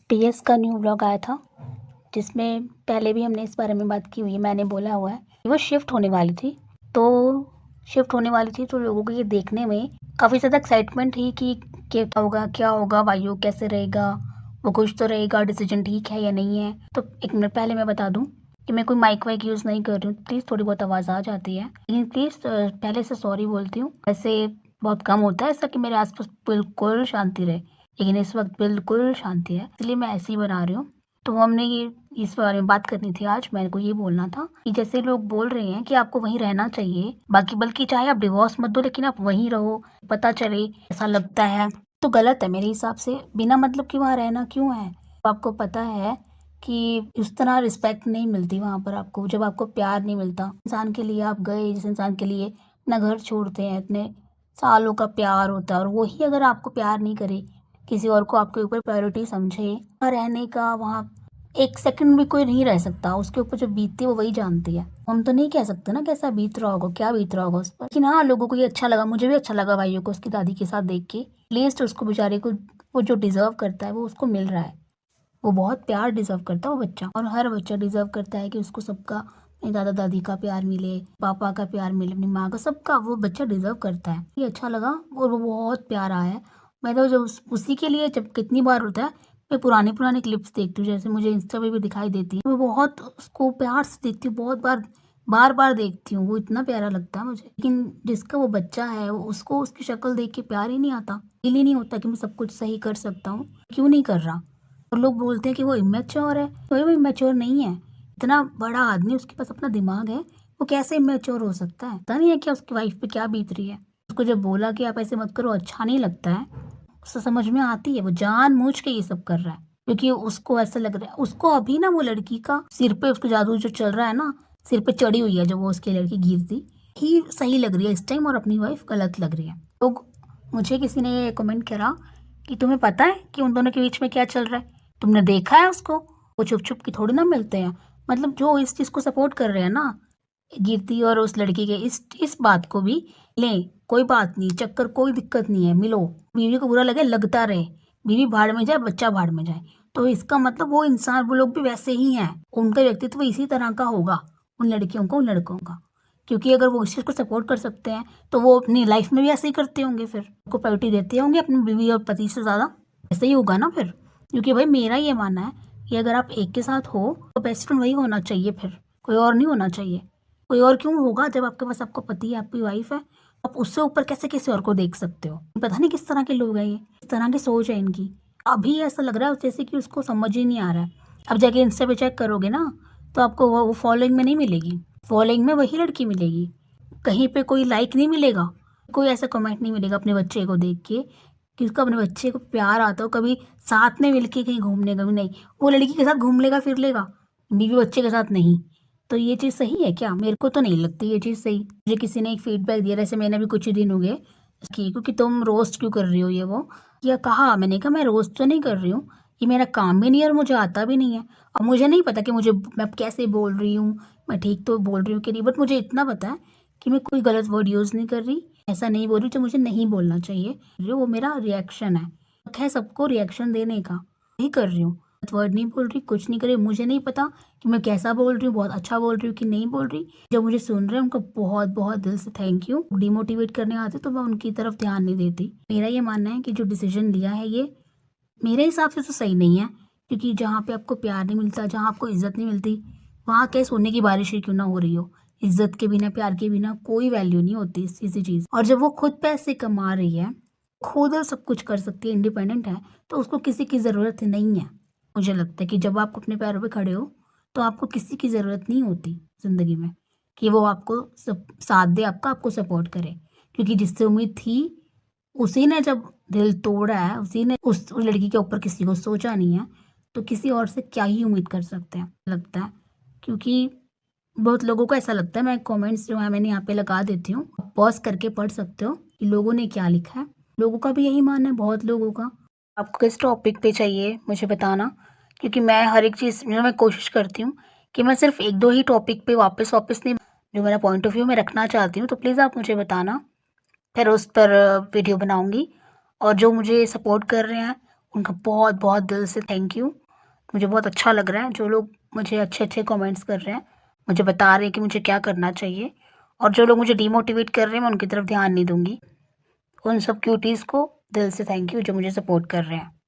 TS का new blog आया था, जिसमें पहले भी हमने इस बारे में बात की हुई है, मैंने बोला हुआ है। वो शिफ्ट होने वाली थी, तो लोगों को ये देखने में काफ़ी ज़्यादा एक्साइटमेंट थी कि क्या होगा, वायु कैसे रहेगा, वो खुश तो रहेगा, डिसीजन ठीक है या नहीं है। तो एक मिनट पहले मैं बता दूँ कि मैं कोई माइक वाइक यूज़ नहीं कर रही हूँ, प्लीज़ थोड़ी बहुत आवाज़ आ जाती है, लेकिन प्लीज़ पहले से सॉरी बोलती हूँ। ऐसे बहुत कम होता है ऐसा कि मेरे आसपास बिल्कुल शांति रहे, लेकिन इस वक्त बिल्कुल शांति है, इसलिए मैं ऐसे ही बना रही हूँ। तो हमने ये इस बारे में बात करनी थी आज। मेरे को ये बोलना था कि जैसे लोग बोल रहे हैं कि आपको वहीं रहना चाहिए, बल्कि चाहे आप डिवोर्स मत दो, लेकिन आप वहीं रहो, पता चले ऐसा लगता है, तो गलत है मेरे हिसाब से। बिना मतलब कि वहाँ रहना क्यों है? आपको पता है कि उस तरह रिस्पेक्ट नहीं मिलती वहाँ पर आपको, जब आपको प्यार नहीं मिलता इंसान के लिए। आप गए जिस इंसान के लिए अपना घर छोड़ते हैं, इतने सालों का प्यार होता है, और वही अगर आपको प्यार नहीं करे, किसी और को आपके ऊपर प्रायोरिटी समझे, रहने का वहाँ एक सेकंड भी कोई नहीं रह सकता। उसके ऊपर जो बीतती है वो वही जानती है। हम तो नहीं कह सकते ना कैसा बीत रहा होगा, क्या बीत रहा होगा उस पर। लेकिन हाँ, लोगों को ये अच्छा लगा, मुझे भी अच्छा लगा भाइयों को उसकी दादी के साथ देख के। एटलीस्ट उसको बेचारे को वो जो डिजर्व करता है वो उसको मिल रहा है। वो बहुत प्यार डिजर्व करता है वो बच्चा, और हर बच्चा डिजर्व करता है कि उसको सबका, अपने दादा दादी का प्यार मिले, पापा का प्यार मिले, अपनी माँ का, सबका वो बच्चा डिजर्व करता है। ये अच्छा लगा और वो बहुत प्यारा है। मैं तो जब उसी के लिए जब कितनी बार होता है, मैं पुरानी क्लिप्स देखती हूँ, जैसे मुझे इंस्टा पे भी दिखाई देती है, मैं बहुत उसको प्यार से देखती हूँ, बहुत बार बार देखती हूँ। वो इतना प्यारा लगता है मुझे। लेकिन जिसका वो बच्चा है, उसको उसकी शक्ल देख के प्यार ही नहीं आता, फील ही नहीं होता कि मैं सब कुछ सही कर सकता हूँ, क्यों नहीं कर रहा। और लोग बोलते हैं कि वो इमेच्योर है, तो वो इमेच्योर नहीं है। इतना बड़ा आदमी, उसके पास अपना दिमाग है, वो कैसे इमेच्योर हो सकता है? पता नहीं है क्या उसकी वाइफ पे क्या बीत रही है। उसको जब बोला कि आप ऐसे मत करो, अच्छा नहीं लगता है, उससे समझ में आती है वो जानबूझ के ये सब कर रहा है, क्योंकि उसको ऐसा लग रहा है। उसको अभी ना वो लड़की का सिर पे उसको जादू जो चल रहा है ना, सिर पे चढ़ी हुई है जो वो उसकी लड़की गिरती ही सही लग रही है इस टाइम, और अपनी वाइफ गलत लग रही है। तो मुझे किसी ने कमेंट करा कि तुम्हें पता है कि उन दोनों के बीच में क्या चल रहा है, तुमने देखा है उसको? वो छुप छुप के थोड़ी ना मिलते हैं। मतलब जो इस चीज़ को सपोर्ट कर रहे हैं ना, कीर्ति और उस लड़की के, इस बात को भी लें, कोई बात नहीं, चक्कर कोई दिक्कत नहीं है, मिलो। बीवी को बुरा लगे, लगता रहे, बीवी भाड़ में जाए, बच्चा भाड़ में जाए, तो इसका मतलब वो इंसान, वो लोग भी वैसे ही हैं, उनका व्यक्तित्व इसी तरह का होगा, उन लड़कियों का, उन लड़कों का। क्योंकि अगर वो इस चीज़ को सपोर्ट कर सकते हैं, तो वो अपनी लाइफ में भी ऐसे ही करते होंगे, फिर उनको प्रायोरिटी देते होंगे अपनी बीवी और पति से ज़्यादा। ऐसे ही होगा ना फिर। क्योंकि भाई मेरा ये मानना है कि अगर आप एक के साथ हो तो बेस्ट फ्रेंड वही होना चाहिए, फिर कोई और नहीं होना चाहिए। कोई और क्यों होगा जब आपके पास आपका पति है, आपकी वाइफ है? आप उससे ऊपर कैसे किसी और को देख सकते हो? पता नहीं किस तरह के लोग हैं ये, किस तरह की सोच है इनकी। अभी ऐसा लग रहा है जैसे कि उसको समझ ही नहीं आ रहा है। अब जाके इंस्टा पे चेक करोगे ना, तो आपको वो फॉलोइंग में नहीं मिलेगी, फॉलोइंग में वही लड़की मिलेगी। कहीं पे कोई लाइक नहीं मिलेगा, कोई ऐसा कमेंट नहीं मिलेगा अपने बच्चे को देख के कि उसको अपने बच्चे को प्यार आता हो, कभी साथ में मिलके कहीं घूमने का भी नहीं। वो लड़की के साथ घूम लेगा फिर लेगा, बीवी बच्चे के साथ नहीं। तो ये चीज़ सही है क्या? मेरे को तो नहीं लगती ये चीज़ सही। मुझे किसी ने एक फीडबैक दिया, जैसे मैंने भी कुछ ही दिन हो गए कि क्योंकि तुम रोस्ट क्यों कर रही हो ये वो, या कहा, मैंने कहा मैं रोस्ट तो नहीं कर रही हूँ, ये मेरा काम भी नहीं है और मुझे आता भी नहीं है। और मुझे नहीं पता कि मैं कैसे बोल रही हूँ, मैं ठीक तो बोल रही हूँ कि नहीं, बट मुझे इतना पता है कि मैं कोई गलत वर्ड यूज़ नहीं कर रही, ऐसा नहीं बोल रही जो मुझे नहीं बोलना चाहिए, जो वो मेरा रिएक्शन है। हक है सबको रिएक्शन देने का, नहीं कर रही हूँ, वर्ड नहीं बोल रही, कुछ नहीं कर रही। मुझे नहीं पता कि मैं कैसा बोल रही हूँ, बहुत अच्छा बोल रही हूँ कि नहीं बोल रही। जो मुझे सुन रहे हैं उनको बहुत बहुत दिल से थैंक यू। डिमोटिवेट करने आते तो मैं उनकी तरफ ध्यान नहीं देती। मेरा ये मानना है कि जो डिसीजन लिया है ये मेरे हिसाब से तो सही नहीं है, क्योंकि जहाँ पे आपको प्यार नहीं मिलता, जहाँ आपको इज्जत नहीं मिलती, वहाँ क्या सोने की बारिश ही क्यों ना हो रही हो। इज्जत के बिना, प्यार के बिना कोई वैल्यू नहीं होती इस किसी चीज़। और जब वो खुद पैसे कमा रही है, खुद सब कुछ कर सकती है, इंडिपेंडेंट है, तो उसको किसी की ज़रूरत नहीं है। मुझे लगता है कि जब आप अपने पैरों पे खड़े हो, तो आपको किसी की ज़रूरत नहीं होती ज़िंदगी में कि वो आपको सब साथ दे, आपको सपोर्ट करे। क्योंकि जिससे उम्मीद थी, उसी ने जब दिल तोड़ा है, उसी ने उस लड़की के ऊपर किसी को सोचा नहीं है, तो किसी और से क्या ही उम्मीद कर सकते हैं, लगता है। क्योंकि बहुत लोगों को ऐसा लगता है, मैं कमेंट्स जो है मैंने यहाँ पे लगा देती हूँ, पॉज करके पढ़ सकते हो कि लोगों ने क्या लिखा है। लोगों का भी यही मानना है, बहुत लोगों का। आपको किस टॉपिक पे चाहिए मुझे बताना, क्योंकि मैं हर एक चीज़ में मैं कोशिश करती हूँ कि मैं सिर्फ एक दो ही टॉपिक पे वापस वापस नहीं, जो मेरा पॉइंट ऑफ व्यू मैं रखना चाहती हूँ, तो प्लीज़ आप मुझे बताना, फिर उस पर वीडियो बनाऊँगी। और जो मुझे सपोर्ट कर रहे हैं उनका बहुत बहुत दिल से थैंक यू। मुझे बहुत अच्छा लग रहा है जो लोग मुझे अच्छे-अच्छे कमेंट्स कर रहे हैं, मुझे बता रहे हैं कि मुझे क्या करना चाहिए और जो लोग मुझे डिमोटिवेट कर रहे हैं मैं उनकी तरफ ध्यान नहीं दूँगी। उन सब क्यूटीज़ को दिल से थैंक यू जो मुझे सपोर्ट कर रहे हैं।